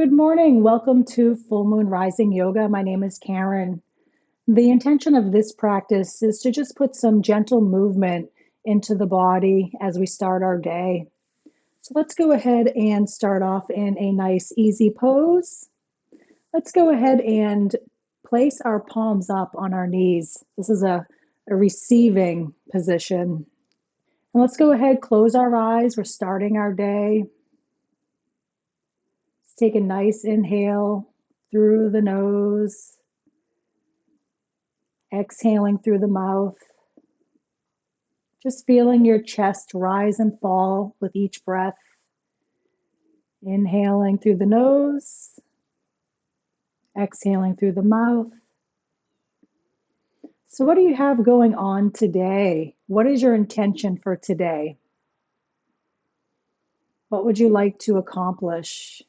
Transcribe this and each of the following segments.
Good morning. Welcome to Full Moon Rising Yoga. My name is Karen. The intention of this practice is to just put some gentle movement into the body as we start our day. So let's go ahead and start off in a nice, easy pose. Let's go ahead and place our palms up on our knees. This is a receiving position. And let's go ahead, close our eyes. We're starting our day. Let's take a nice inhale through the nose. Exhaling through the mouth, just feeling your chest rise and fall with each breath. Inhaling through the nose, exhaling through the mouth. So, what do you have going on today? What is your intention for today? What would you like to accomplish?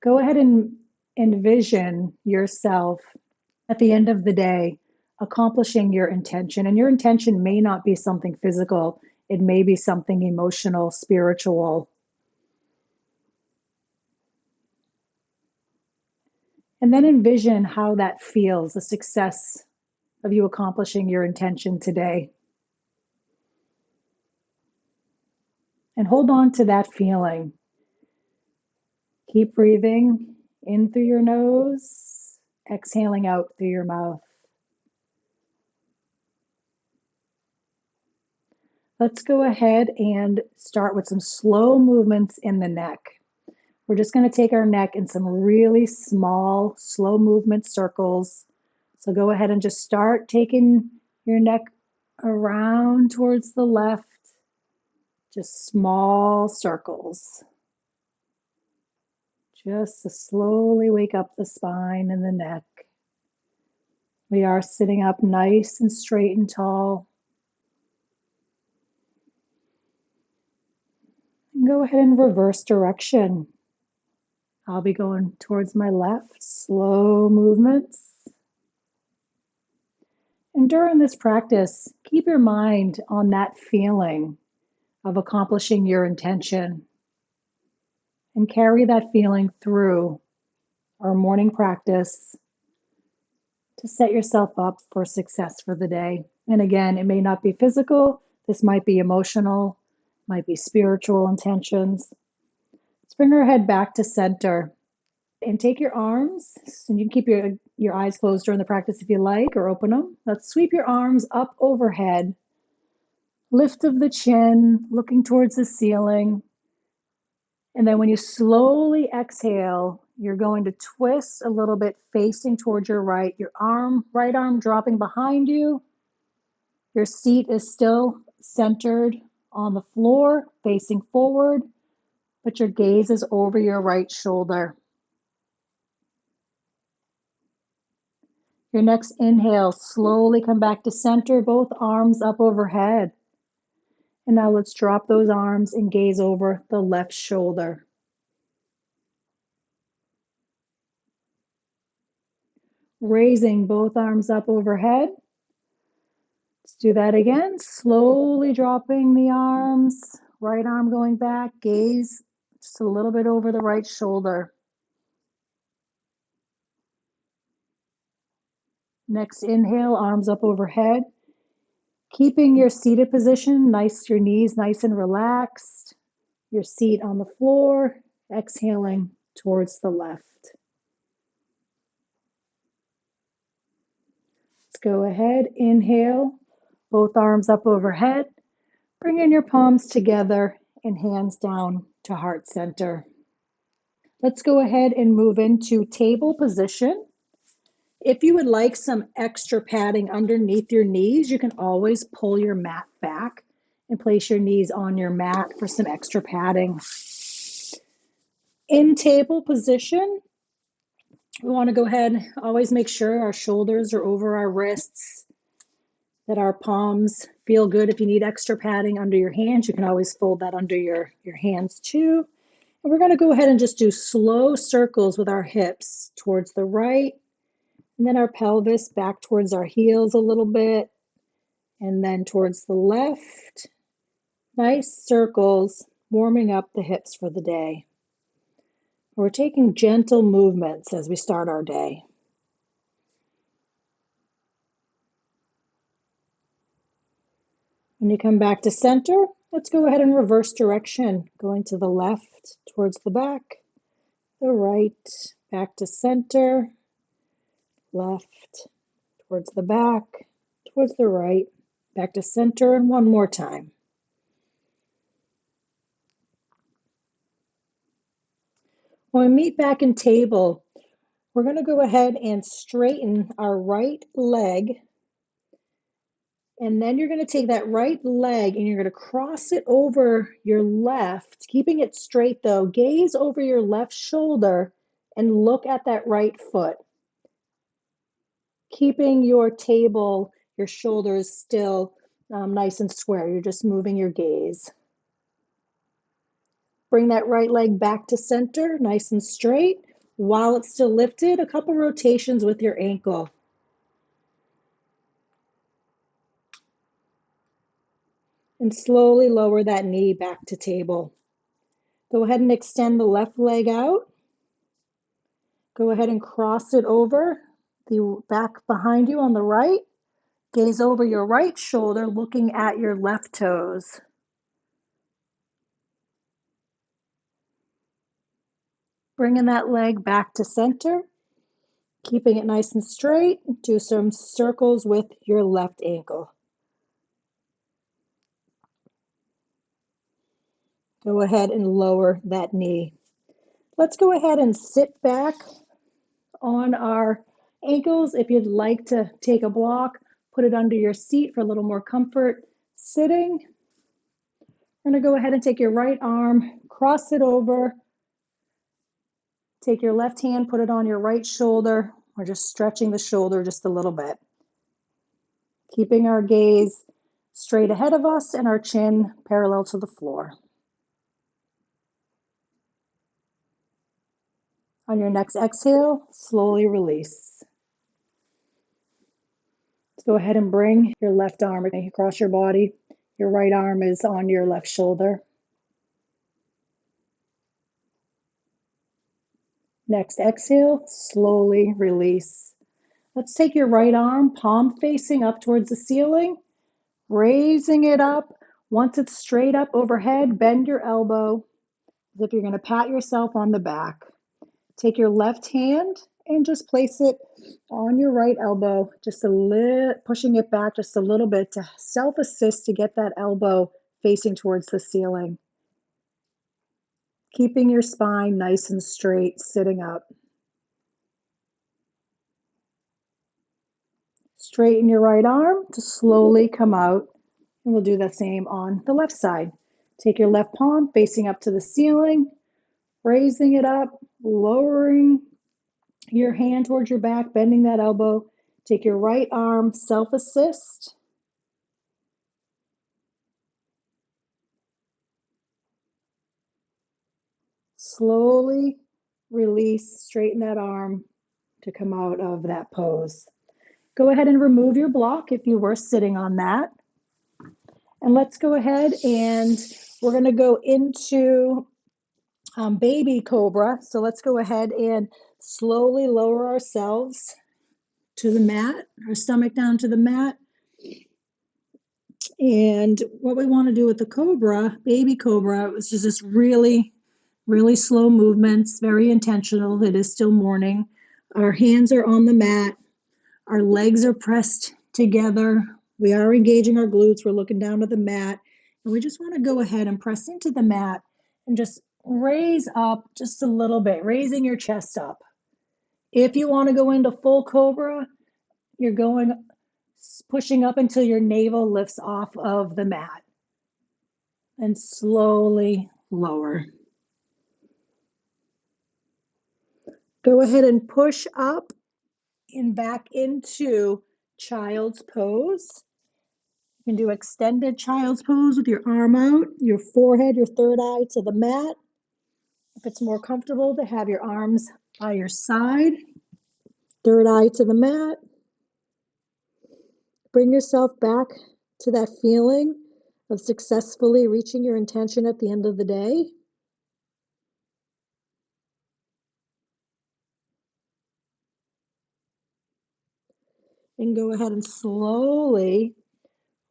Go ahead and envision yourself at the end of the day accomplishing your intention. And your intention may not be something physical, it may be something emotional, spiritual. And then envision how that feels, the success of you accomplishing your intention today. And hold on to that feeling. Keep breathing in through your nose, exhaling out through your mouth. Let's go ahead and start with some slow movements in the neck. We're just going to take our neck in some really small, slow movement circles. So go ahead and just start taking your neck around towards the left, just small circles. Just to slowly wake up the spine and the neck. We are sitting up nice and straight and tall. And go ahead and reverse direction. I'll be going towards my left, slow movements. And during this practice, keep your mind on that feeling of accomplishing your intention and carry that feeling through our morning practice to set yourself up for success for the day. And again, it may not be physical, this might be emotional, might be spiritual intentions. Let's bring our head back to center and take your arms, and you can keep your eyes closed during the practice if you like, or open them. Let's sweep your arms up overhead, lift of the chin, looking towards the ceiling. And then when you slowly exhale, you're going to twist a little bit facing towards your right, right arm dropping behind you. Your seat is still centered on the floor, facing forward, but your gaze is over your right shoulder. Your next inhale, slowly come back to center, both arms up overhead. And now let's drop those arms and gaze over the left shoulder. Raising both arms up overhead. Let's do that again. Slowly dropping the arms, right arm going back, gaze just a little bit over the right shoulder. Next inhale, arms up overhead. Keeping your seated position, your knees nice and relaxed. Your seat on the floor, exhaling towards the left. Let's go ahead, inhale, both arms up overhead. Bring in your palms together and hands down to heart center. Let's go ahead and move into table position. If you would like some extra padding underneath your knees, you can always pull your mat back and place your knees on your mat for some extra padding. In table position, we want to go ahead, always make sure our shoulders are over our wrists, that our palms feel good. If you need extra padding under your hands, you can always fold that under your hands too. And we're going to go ahead and just do slow circles with our hips towards the right, and then our pelvis back towards our heels a little bit, and then towards the left, Nice circles, warming up the hips for the day. We're taking gentle movements as we start our day. When you come back to center, let's go ahead and reverse direction, going to the left towards the back, the right, back to center, left towards the back, towards the right, back to center, and one more time. When we meet back in table, we're going to go ahead and straighten our right leg. And then you're going to take that right leg and you're going to cross it over your left, keeping it straight though. Gaze over your left shoulder and look at that right foot. Keeping your table, your shoulders still nice and square. You're just moving your gaze. Bring that right leg back to center, nice and straight. While it's still lifted, a couple rotations with your ankle. And slowly lower that knee back to table. Go ahead and extend the left leg out. Go ahead and cross it over the back behind you on the right. Gaze over your right shoulder, looking at your left toes. Bringing that leg back to center, keeping it nice and straight. Do some circles with your left ankle. Go ahead and lower that knee. Let's go ahead and sit back on our ankles. If you'd like to take a block, put it under your seat for a little more comfort. Sitting, we're going to go ahead and take your right arm, cross it over. Take your left hand, put it on your right shoulder. We're just stretching the shoulder just a little bit. Keeping our gaze straight ahead of us and our chin parallel to the floor. On your next exhale, slowly release. Let's go ahead and bring your left arm across your body. Your right arm is on your left shoulder. Next exhale, slowly release. Let's take your right arm, palm facing up towards the ceiling, raising it up. Once it's straight up overhead, bend your elbow as if you're going to pat yourself on the back. Take your left hand and just place it on your right elbow, just a little, pushing it back just a little bit to self-assist to get that elbow facing towards the ceiling. Keeping your spine nice and straight, sitting up. Straighten your right arm to slowly come out, and we'll do the same on the left side. Take your left palm facing up to the ceiling, raising it up, lowering your hand towards your back, bending that elbow. Take your right arm, self-assist. Slowly release, straighten that arm to come out of that pose. Go ahead and remove your block if you were sitting on that. And let's go ahead and we're going to go into baby cobra. So let's go ahead and slowly lower ourselves to the mat, our stomach down to the mat. And what we want to do with the cobra, baby cobra, is just really, really slow movements, very intentional. It is still morning. Our hands are on the mat. Our legs are pressed together. We are engaging our glutes. We're looking down at the mat. And we just want to go ahead and press into the mat and just raise up just a little bit, raising your chest up. If you want to go into full cobra, you're pushing up until your navel lifts off of the mat. And slowly lower. Go ahead and push up and back into child's pose. You can do extended child's pose with your arm out, your forehead, your third eye to the mat. If it's more comfortable to have your arms by your side, third eye to the mat. Bring yourself back to that feeling of successfully reaching your intention at the end of the day. And go ahead and slowly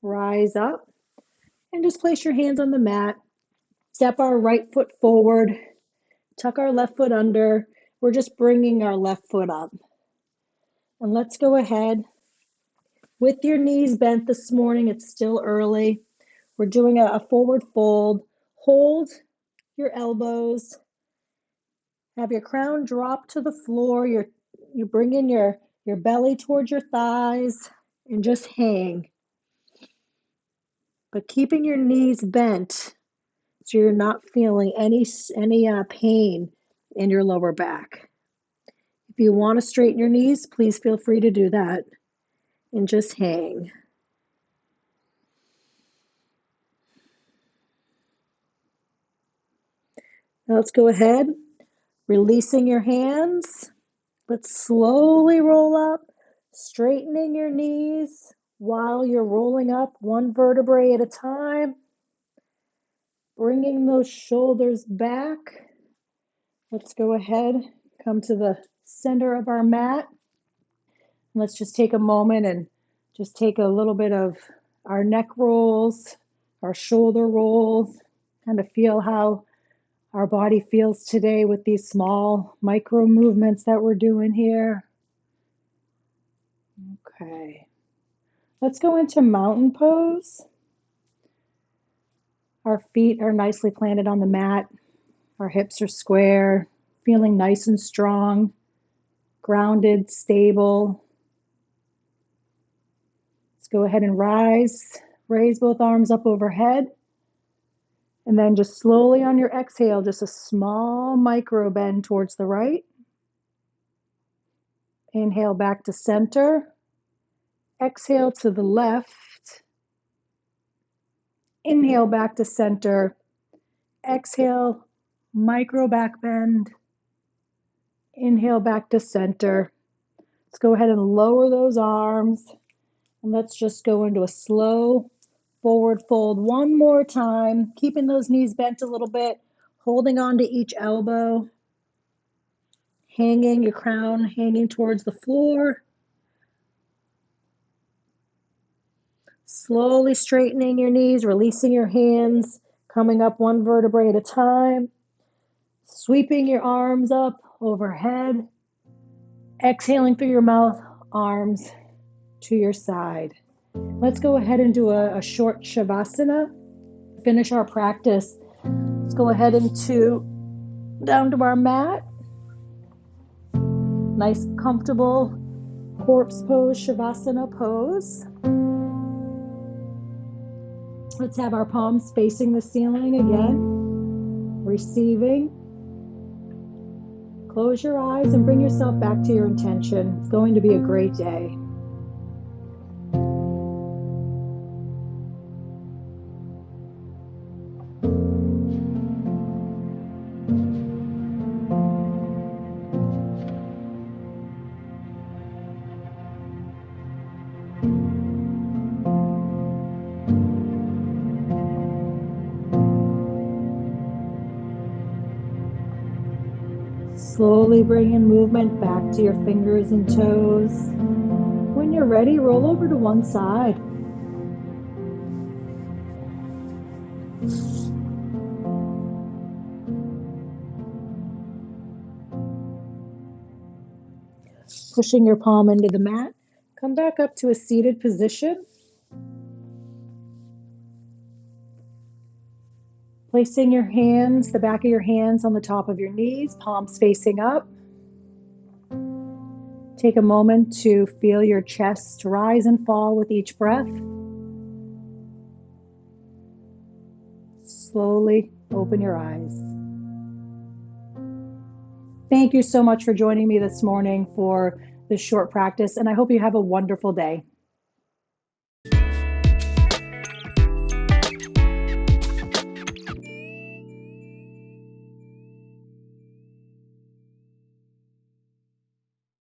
rise up and just place your hands on the mat. Step our right foot forward, tuck our left foot under. We're just bringing our left foot up. And let's go ahead with your knees bent this morning. It's still early. We're doing a forward fold. Hold your elbows. Have your crown drop to the floor. You bring in your belly towards your thighs and just hang. But keeping your knees bent so you're not feeling any pain in your lower back. If you want to straighten your knees, please feel free to do that and just hang. Now let's go ahead, releasing your hands. Let's slowly roll up, straightening your knees while you're rolling up one vertebrae at a time, bringing those shoulders back. Let's go ahead, come to the center of our mat. Let's just take a moment and just take a little bit of our neck rolls, our shoulder rolls, kind of feel how our body feels today with these small micro movements that we're doing here. Okay. Let's go into mountain pose. Our feet are nicely planted on the mat. Our hips are square, feeling nice and strong, grounded, stable. Let's go ahead and raise both arms up overhead. And then just slowly on your exhale, just a small micro bend towards the right. Inhale back to center. Exhale to the left. Inhale back to center. Exhale, micro back bend. Inhale back to center. Let's go ahead and lower those arms. And let's just go into a slow forward fold one more time, keeping those knees bent a little bit, holding on to each elbow, hanging your crown, hanging towards the floor. Slowly straightening your knees, releasing your hands, coming up one vertebrae at a time, sweeping your arms up overhead, exhaling through your mouth, arms to your side. Let's go ahead and do a short Shavasana. Finish our practice. Let's go ahead down to our mat. Nice, comfortable corpse pose, Shavasana pose. Let's have our palms facing the ceiling again. Receiving. Close your eyes and bring yourself back to your intention. It's going to be a great day. Slowly bringing movement back to your fingers and toes. When you're ready, roll over to one side. Pushing your palm into the mat. Come back up to a seated position. Placing your hands, the back of your hands on the top of your knees, palms facing up. Take a moment to feel your chest rise and fall with each breath. Slowly open your eyes. Thank you so much for joining me this morning for this short practice, and I hope you have a wonderful day.